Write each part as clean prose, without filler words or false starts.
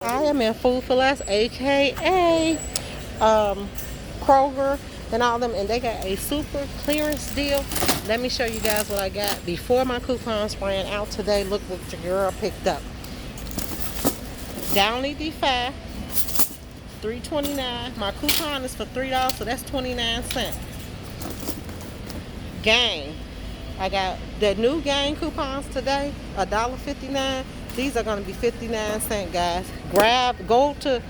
I am in Food for Less, aka Kroger and all them, and they got a super clearance deal. Let me show you guys what I got before my coupons ran out today. Look what your girl picked up. Downy Defy, $3.29. My coupon is for $3, so that's 29 cents. Gang, I got the new gang coupons today, $1.59. These are going to be 59 cents, guys. Go to,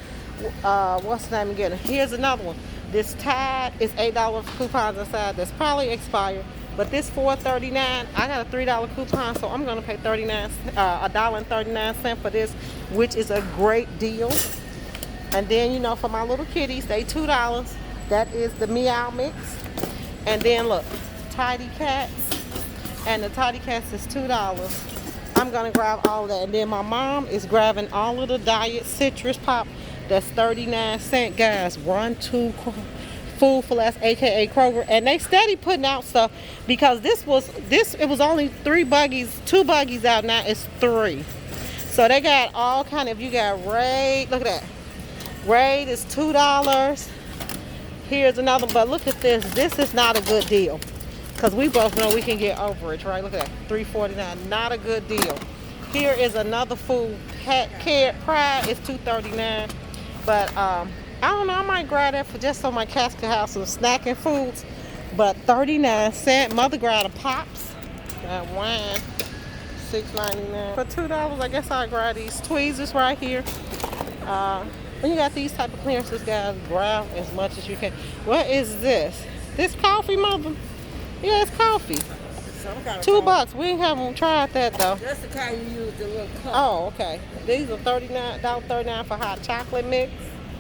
what's the name again? Here's another one. This Tide is $8 coupons inside. That's probably expired. But this $4.39, I got a $3 coupon, so I'm going to pay $1.39 for this, which is a great deal. And then, you know, for my little kitties, they $2. That is the Meow Mix. And then, look, Tidy Cats. And the Tidy Cats is $2. I'm gonna grab all of that. And then my mom is grabbing all of the Diet Citrus Pop. That's 39 cents, guys. Run to Food for Less, aka Kroger. And they steady putting out stuff because it was only two buggies out. Now it's 3. So they got all kind of, you got Raid, look at that. Raid is $2. Here's another, but look at this. This is not a good deal. Because we both know we can get overage, right? Look at that, $3.49, not a good deal. Here is another food, Pet Care Pride is $2.39. But I don't know, I might grab that for just so my cats can have some snacking foods. But 39 cents. Mother grabbed a Pops. That wine, $6.99. For $2, I guess I'll grab these tweezers right here. When you got these type of clearances, guys, grab as much as you can. What is this? This coffee, mother? Yeah, it's coffee. $2. We haven't tried that though. That's the kind you use, the little cup. Oh, okay. These are $39 for hot chocolate mix.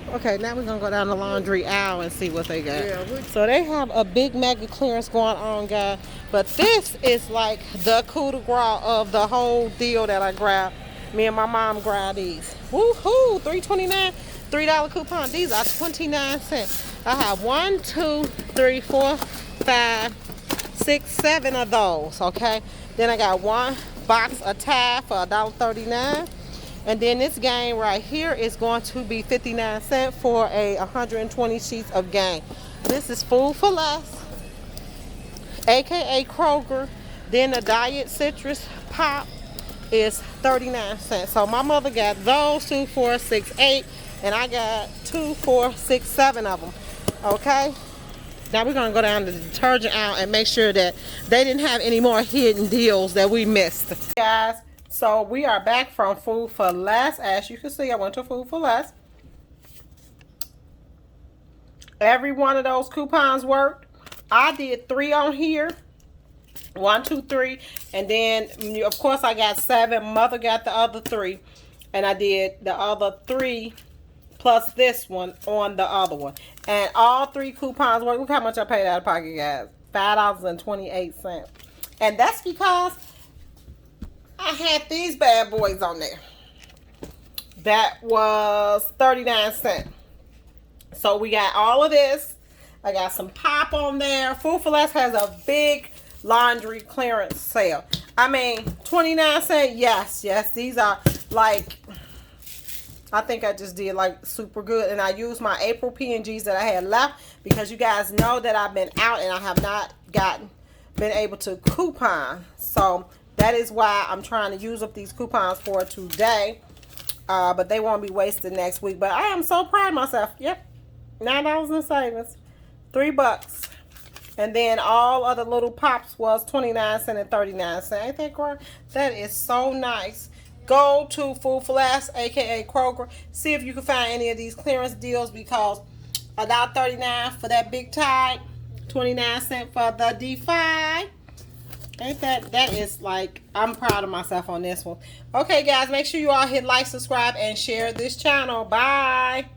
Okay, now we're gonna go down the laundry aisle and see what they got. Yeah, so they have a big mega clearance going on, guys. But this is like the coup de grace of the whole deal that I grabbed. Me and my mom grabbed these. Woohoo! $3.29, $3 coupon. These are 29 cents. I have 1, 2, 3, 4, 5, 6, 7 of those, okay? Then I got one box of Tide for $1.39. And then this game right here is going to be 59 cents for 120 sheets of game. This is Food for Less, aka Kroger. Then the Diet Citrus Pop is 39 cents. So my mother got those 2, 4, 6, 8, and I got 2, 4, 6, 7 of them, okay? Now we're going to go down to the detergent aisle and make sure that they didn't have any more hidden deals that we missed. Guys, so we are back from Food for Less. As you can see, I went to Food for Less. Every one of those coupons worked. I did 3 on here. 1, 2, 3. And then, of course, I got 7. Mother got the other 3. And I did the other 3 plus this one on the other one. And all 3 coupons work. Look how much I paid out of pocket, guys. $5.28. And that's because I had these bad boys on there. That was 39 cents. So we got all of this. I got some pop on there. Food for Less has a big laundry clearance sale. I mean, 29 cents. Yes. These are like, I think I just did like super good. And I used my April P&Gs that I had left because you guys know that I've been out and I have not been able to coupon. So that is why I'm trying to use up these coupons for today. But they won't be wasted next week. But I am so proud of myself. Yep. $9 in savings. $3. And then all of the little pops was 29 cents and 39 cents. Ain't that great? That is so nice. Go to Food for Less, aka Kroger. See if you can find any of these clearance deals because $1.39 for that big Tide, 29 cents for the Defy. Ain't that is like, I'm proud of myself on this one. Okay, guys, make sure you all hit like, subscribe, and share this channel. Bye.